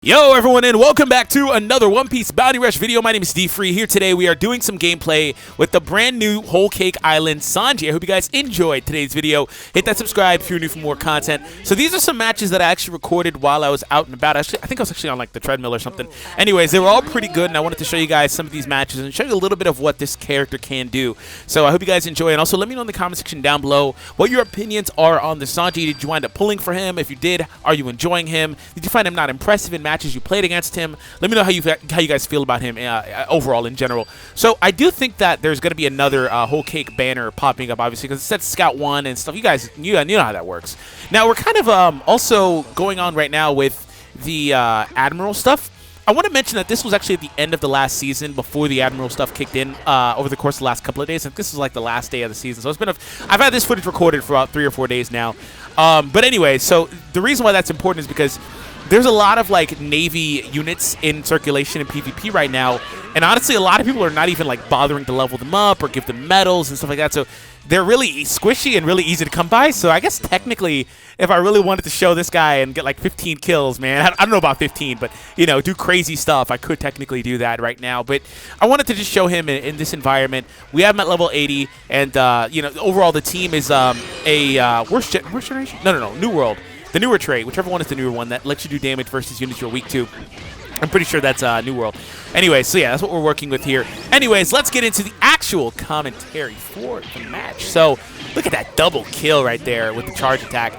Yo everyone, and welcome back to another One Piece Bounty Rush video. My name is D-Free. Here today we are doing some gameplay with the brand new Whole Cake Island Sanji. I hope you guys enjoyed today's video. Hit that subscribe if you're new for more content. So these are some matches that I actually recorded while I was out and about. Actually, I think I was actually on like the treadmill or something. Anyways, they were all pretty good, and I wanted to show you guys some of these matches and show you a little bit of what this character can do. So I hope you guys enjoy, and also let me know in the comment section down below what your opinions are on the Sanji. Did you wind up pulling for him? If you did, are you enjoying him? Did you find him not impressive in matches you played against him? Let me know how you guys feel about him overall in general. So I do think that there's going to be another Whole Cake banner popping up, obviously, because it says Scout 1 and stuff. You guys, you know how that works. Now we're kind of also going on right now with the Admiral stuff. I want to mention that this was actually at the end of the last season before the Admiral stuff kicked in over the course of the last couple of days. And this is like the last day of the season. So it's been I've had this footage recorded for about 3 or 4 days now. But anyway, so the reason why that's important is because there's a lot of like Navy units in circulation in PvP right now, and honestly a lot of people are not even like bothering to level them up or give them medals and stuff like that, so they're really squishy and really easy to come by. So I guess technically if I really wanted to show this guy and get like 15 kills, man, I don't know about 15, but you know, do crazy stuff, I could technically do that right now. But I wanted to just show him in this environment. We have him at level 80, and you know, overall the team is worst generation? No, New World. The newer trait, whichever one is the newer one, that lets you do damage versus units you're weak to. I'm pretty sure that's New World. Anyway, so yeah, that's what we're working with here. Anyways, let's get into the actual commentary for the match. So, look at that double kill right there with the charge attack.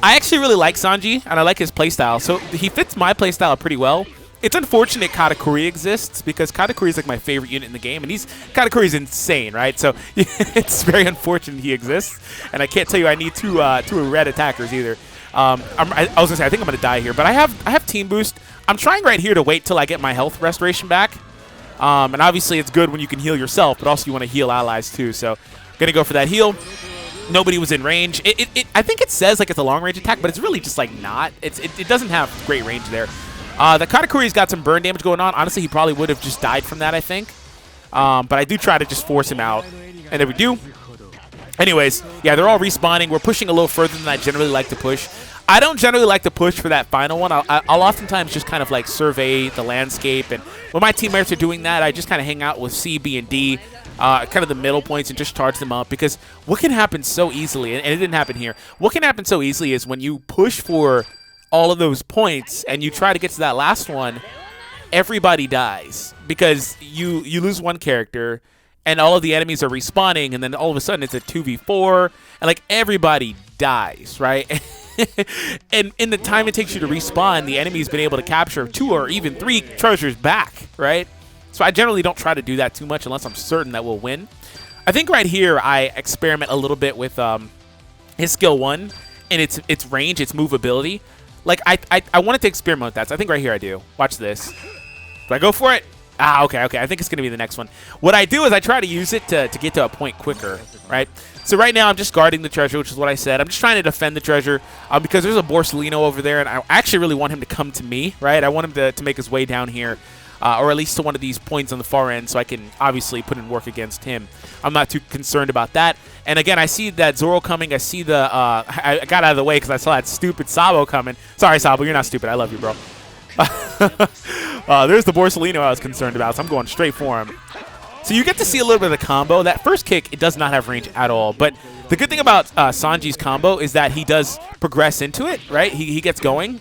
I actually really like Sanji, and I like his playstyle. So, he fits my playstyle pretty well. It's unfortunate Katakuri exists, because Katakuri is like my favorite unit in the game, and Katakuri is insane, right? So, it's very unfortunate he exists, and I can't tell you I need two red attackers either. I was gonna say I think I'm gonna die here, but I have team boost. I'm trying right here to wait till I get my health restoration back, and obviously it's good when you can heal yourself, but also you want to heal allies too. So gonna go for that heal. Nobody was in range. I think it says like it's a long range attack, but it's really just like not. It doesn't have great range there. The Katakuri's got some burn damage going on. Honestly, he probably would have just died from that, I think. But I do try to just force him out, and there we do. Anyways, yeah, they're all respawning. We're pushing a little further than I generally like to push. I don't generally like to push for that final one. I'll oftentimes just kind of like survey the landscape, and when my teammates are doing that, I just kind of hang out with C, B, and D, kind of the middle points, and just charge them up, because what can happen so easily, and it didn't happen here, what can happen so easily is when you push for all of those points and you try to get to that last one, everybody dies, because you lose one character, and all of the enemies are respawning, and then all of a sudden it's a 2v4, and like everybody dies, right? And in the time it takes you to respawn, the enemy's been able to capture 2 or even 3 treasures back, right? So I generally don't try to do that too much unless I'm certain that we'll win. I think right here I experiment a little bit with his skill 1 and its range, its movability. Like I wanted to experiment with that, so I think right here I do. Watch this. Do I go for it? Ah, okay. I think it's going to be the next one. What I do is I try to use it to get to a point quicker, right? So right now I'm just guarding the treasure, which is what I said. I'm just trying to defend the treasure because there's a Borsalino over there, and I actually really want him to come to me, right? I want him to make his way down here, or at least to one of these points on the far end, so I can obviously put in work against him. I'm not too concerned about that. And again, I see that Zoro coming. I see the I got out of the way because I saw that stupid Sabo coming. Sorry, Sabo, you're not stupid. I love you, bro. There's the Borsalino I was concerned about, so I'm going straight for him. So you get to see a little bit of the combo. That first kick, it does not have range at all. But the good thing about Sanji's combo is that he does progress into it, right? He gets going.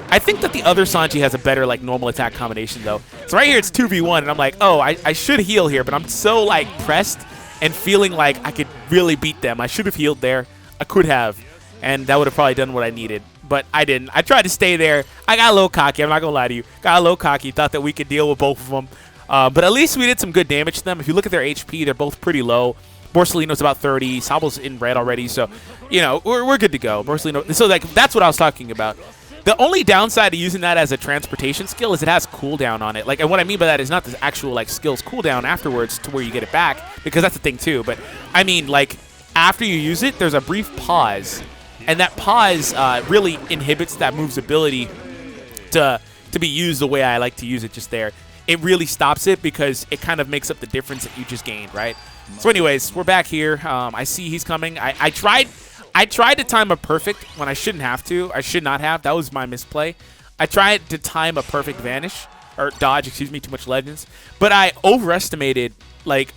I think that the other Sanji has a better like normal attack combination though. So right here it's 2v1, and I'm like, oh, I should heal here, but I'm so like pressed and feeling like I could really beat them. I should have healed there. I could have, and that would have probably done what I needed. But I didn't. I tried to stay there. I got a little cocky. I'm not going to lie to you. Got a little cocky. Thought that we could deal with both of them. But at least we did some good damage to them. If you look at their HP, they're both pretty low. Borsalino's about 30. Sabo's in red already. So, you know, we're good to go. Borsalino. So, like, that's what I was talking about. The only downside to using that as a transportation skill is it has cooldown on it. Like, and what I mean by that is not the actual, like, skills cooldown afterwards to where you get it back, because that's the thing, too. But, I mean, like, after you use it, there's a brief pause. And that pause really inhibits that move's ability to be used the way I like to use it just there. It really stops it because it kind of makes up the difference that you just gained, right? So anyways, we're back here. I see he's coming. I tried to time a perfect when I shouldn't have to. I should not have. That was my misplay. I tried to time a perfect vanish, or dodge, excuse me, too much legends, but I overestimated, like,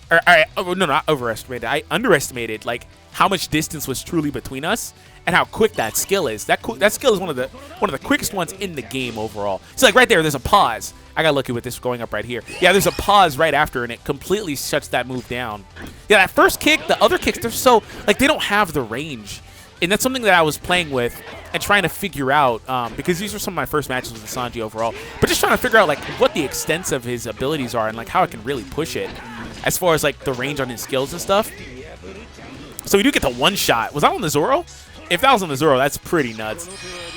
no, not overestimated, I underestimated, like, how much distance was truly between us and how quick that skill is. That skill is one of the quickest ones in the game overall. So, like, right there's a pause. I got lucky with this going up right here. Yeah, there's a pause right after, and it completely shuts that move down. Yeah, that first kick, the other kicks, they're so, like, they don't have the range. And that's something that I was playing with and trying to figure out, because these are some of my first matches with Sanji overall, but just trying to figure out, like, what the extents of his abilities are and, like, how I can really push it as far as, like, the range on his skills and stuff. So we do get the one shot. Was that on the Zoro? If that was on the Zoro, that's pretty nuts.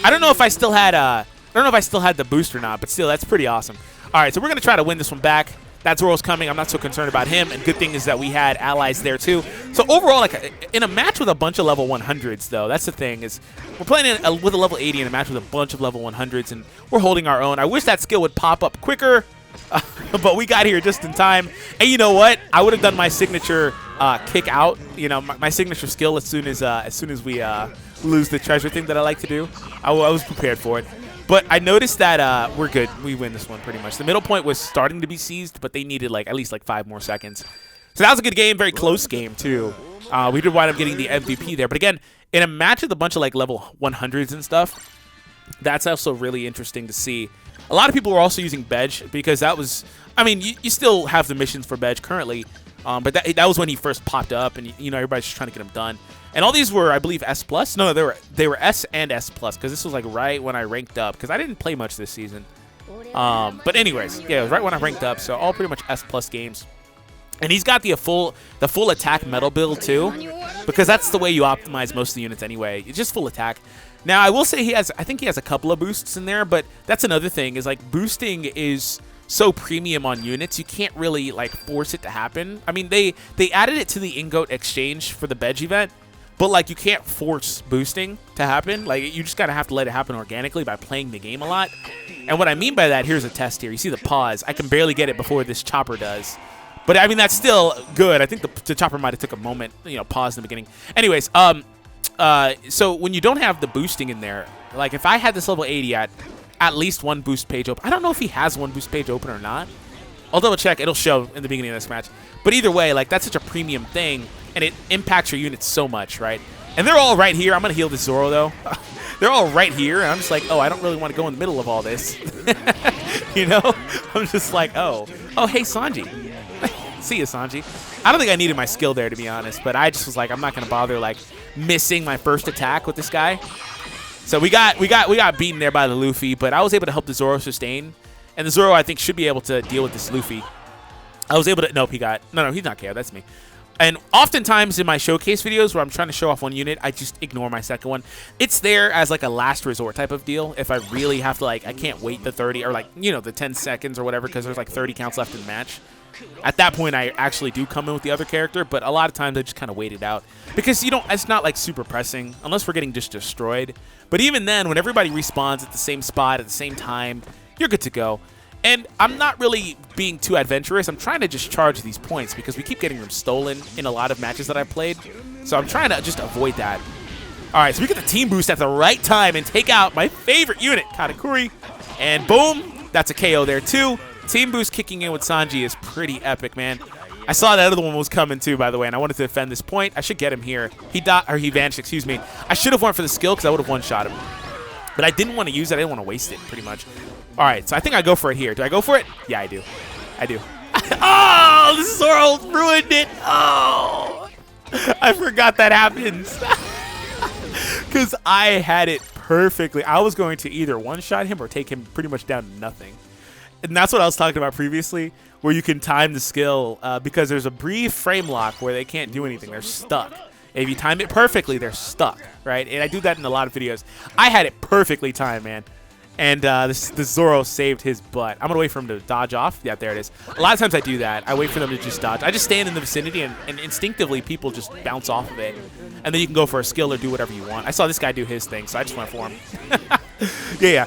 I don't know if I still had the boost or not, but still, that's pretty awesome. All right, so we're going to try to win this one back. That Zoro's coming. I'm not so concerned about him, and good thing is that we had allies there too. So overall, like in a match with a bunch of level 100s, though, that's the thing, is we're playing with a level 80 in a match with a bunch of level 100s, and we're holding our own. I wish that skill would pop up quicker, but we got here just in time. And you know what? I would have done my signature kick out, you know, my signature skill as soon as we lose the treasure thing that I like to do. I was prepared for it. But I noticed that we're good. We win this one pretty much. The middle point was starting to be seized, but they needed like at least like 5 more seconds. So that was a good game, very close game too. We did wind up getting the MVP there. But again, in a match with a bunch of like level 100s and stuff, that's also really interesting to see. A lot of people were also using Bedge because that was, I mean, you still have the missions for Bedge currently, but that was when he first popped up, and you know everybody's just trying to get him done. And all these were, I believe, S+. No, they were S and S+, because this was like right when I ranked up, because I didn't play much this season. But anyways, yeah, it was right when I ranked up, so all pretty much S+ games. And he's got the full attack metal build too, because that's the way you optimize most of the units anyway. It's just full attack. Now I will say I think he has a couple of boosts in there, but that's another thing, is like boosting is so premium on units, you can't really like force it to happen. I mean, they added it to the Ingot exchange for the Bedge event, but like you can't force boosting to happen. Like you just gotta have to let it happen organically by playing the game a lot. And what I mean by that, here's a test here. You see the pause. I can barely get it before this chopper does. But I mean, that's still good. I think the chopper might have took a moment, you know, pause in the beginning. Anyways, so when you don't have the boosting in there, like if I had this level 80 at least one boost page open, I don't know if he has one boost page open or not. I'll double check. It'll show in the beginning of this match. But either way, like that's such a premium thing, and it impacts your units so much, right? And they're all right here. I'm gonna heal this Zoro though. They're all right here, and I'm just like, oh, I don't really want to go in the middle of all this. You know? I'm just like, oh, hey Sanji. See ya, Sanji. I don't think I needed my skill there, to be honest, but I just was like, I'm not gonna bother like missing my first attack with this guy. So we got beaten there by the Luffy, but I was able to help the Zoro sustain, and the Zoro I think should be able to deal with this Luffy. I was able to. Nope, no, he's not KO. That's me. And oftentimes in my showcase videos where I'm trying to show off one unit, I just ignore my second one. It's there as like a last resort type of deal. If I really have to, like, I can't wait the 30 or like, you know, the 10 seconds or whatever, because there's like 30 counts left in the match. At that point, I actually do come in with the other character, but a lot of times I just kind of wait it out because it's not like super pressing unless we're getting just destroyed. But even then, when everybody respawns at the same spot at the same time, you're good to go. And I'm not really being too adventurous. I'm trying to just charge these points because we keep getting them stolen in a lot of matches that I've played. So I'm trying to just avoid that. All right, so we get the team boost at the right time and take out my favorite unit, Katakuri. And boom, that's a KO there too. Team boost kicking in with Sanji is pretty epic, man. I saw that other one was coming too, by the way, and I wanted to defend this point. I should get him here. He vanished, excuse me. I should have went for the skill because I would have one-shot him. But I didn't want to use it. I didn't want to waste it, pretty much. All right, so I think I go for it here. Do I go for it? Yeah, I do. I do. Oh, this Zoro ruined it. Oh, I forgot that happens. Because I had it perfectly. I was going to either one-shot him or take him pretty much down to nothing. And that's what I was talking about previously, where you can time the skill because there's a brief frame lock where they can't do anything. They're stuck. If you time it perfectly, they're stuck, right? And I do that in a lot of videos. I had it perfectly timed, man. And this Zoro saved his butt. I'm going to wait for him to dodge off. Yeah, there it is. A lot of times I do that. I wait for them to just dodge. I just stand in the vicinity, and instinctively people just bounce off of it. And then you can go for a skill or do whatever you want. I saw this guy do his thing, so I just went for him. Yeah.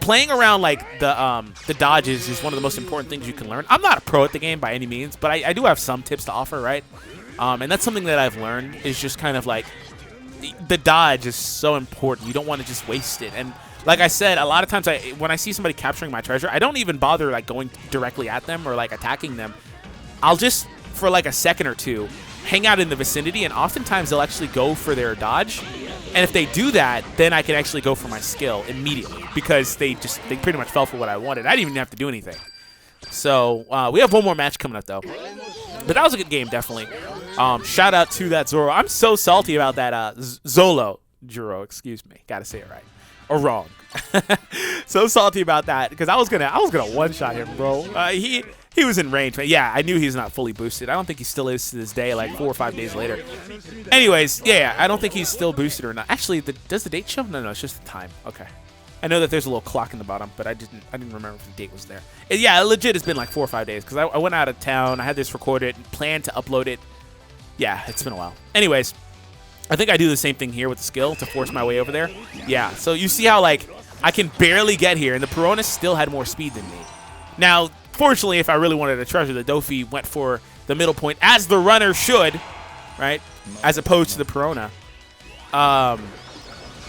Playing around like the dodges is one of the most important things you can learn. I'm not a pro at the game by any means, but I do have some tips to offer, right? And that's something that I've learned is just kind of like the dodge is so important. You don't want to just waste it. And like I said, a lot of times when I see somebody capturing my treasure, I don't even bother like going directly at them or like attacking them. I'll just, for like a second or two, hang out in the vicinity, and oftentimes they'll actually go for their dodge. And if they do that, then I can actually go for my skill immediately because they pretty much fell for what I wanted. I didn't even have to do anything. So we have one more match coming up though. But that was a good game, definitely. Shout out to that Zoro. I'm so salty about that Zolo. Juro, excuse me. Gotta say it right. Or wrong. So salty about that because I was gonna one-shot him, bro. He was in range, but yeah, I knew he's not fully boosted. I don't think he still is to this day, like 4 or 5 days later. Anyways, yeah, I don't think he's still boosted or not. Actually, does the date show? No, it's just the time. Okay. I know that there's a little clock in the bottom, but I didn't remember if the date was there. Yeah, legit, it's been like 4 or 5 days because I went out of town. I had this recorded and planned to upload it. Yeah, it's been a while. Anyways, I think I do the same thing here with the skill to force my way over there. Yeah, so you see how like I can barely get here, and the Piranha still had more speed than me. Now, fortunately, if I really wanted a treasure, the Dofi went for the middle point, as the runner should, right? As opposed to the Piranha. I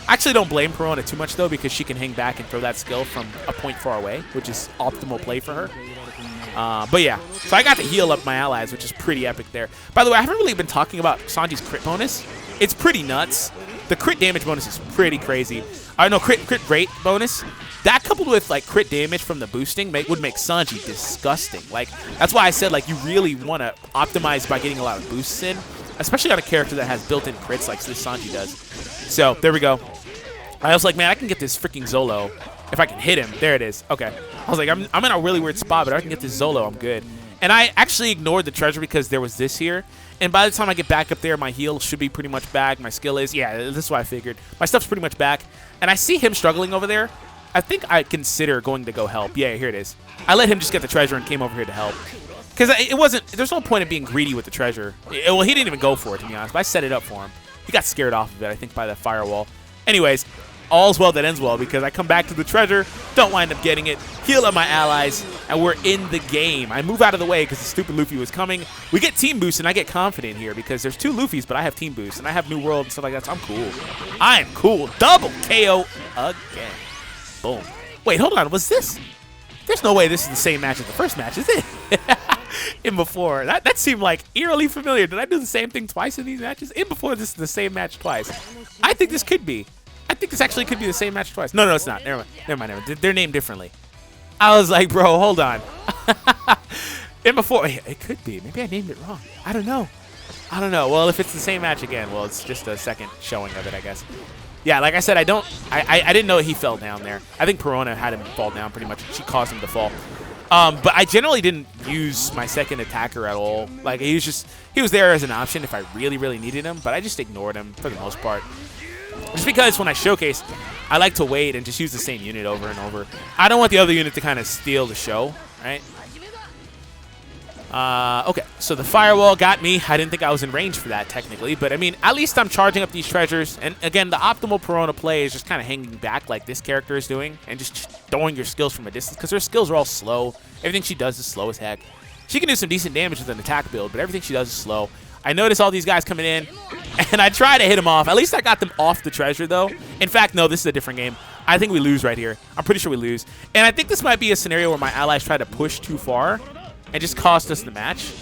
actually don't blame Piranha too much, though, because she can hang back and throw that skill from a point far away, which is optimal play for her. But yeah, so I got to heal up my allies, which is pretty epic there. By the way, I haven't really been talking about Sanji's crit bonus. It's pretty nuts. The crit damage bonus is pretty crazy. I know crit rate bonus. That coupled with like crit damage from the boosting would make Sanji disgusting. Like that's why I said like you really want to optimize by getting a lot of boosts in, especially on a character that has built-in crits like this Sanji does. So there we go. I was like, man, I can get this freaking Zolo if I can hit him. There it is. Okay. I was like, I'm in a really weird spot, but if I can get this Zolo, I'm good. And I actually ignored the treasure because there was this here. And by the time I get back up there, my heal should be pretty much back. My skill is, yeah, this is what I figured. My stuff's pretty much back. And I see him struggling over there. I think I consider going to go help. Yeah, here it is. I let him just get the treasure and came over here to help. Because it wasn't, there's no point of being greedy with the treasure. Well, he didn't even go for it, to be honest. But I set it up for him. He got scared off of it, I think, by the firewall. Anyways, all's well that ends well because I come back to the treasure, don't wind up getting it, heal up my allies, and we're in the game. I move out of the way because the stupid Luffy was coming. We get team boost, and I get confident here because there's 2 Luffys, but I have team boost, and I have New World and stuff like that, so I'm cool. I'm cool. Double KO again. Boom. Wait, hold on. Was this? There's no way this is the same match as the first match, is it? In before. That seemed like eerily familiar. Did I do the same thing twice in these matches? In before, this is the same match twice. I think this could be. I think this actually could be the same match twice. No, it's not. Never mind. They're named differently. I was like, bro, hold on. In before, it could be. Maybe I named it wrong. I don't know. Well, if it's the same match again, well, it's just a second showing of it, I guess. Yeah, like I said, I didn't know he fell down there. I think Piranha had him fall down pretty much. She caused him to fall. But I generally didn't use my second attacker at all. Like, he was there as an option if I really, really needed him, but I just ignored him for the most part. Just because when I showcase, I like to wait and just use the same unit over and over. I don't want the other unit to kind of steal the show, right? Okay, so the firewall got me. I didn't think I was in range for that, technically. But, I mean, at least I'm charging up these treasures. And, again, the optimal Piranha play is just kind of hanging back like this character is doing. And just throwing your skills from a distance. Because her skills are all slow. Everything she does is slow as heck. She can do some decent damage with an attack build. But everything she does is slow. I notice all these guys coming in. And I try to hit them off. At least I got them off the treasure, though. In fact, no, this is a different game. I think we lose right here. I'm pretty sure we lose. And I think this might be a scenario where my allies try to push too far. And just cost us the match.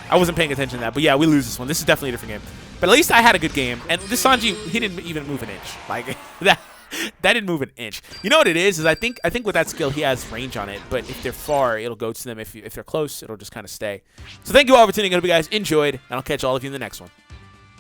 I wasn't paying attention to that, but yeah, we lose this one. This is definitely a different game. But at least I had a good game. And this Sanji, he didn't even move an inch. Like that didn't move an inch. You know what it is I think with that skill he has range on it. But if they're far, it'll go to them. If they're close, it'll just kind of stay. So thank you all for tuning in. I hope you guys enjoyed, and I'll catch all of you in the next one.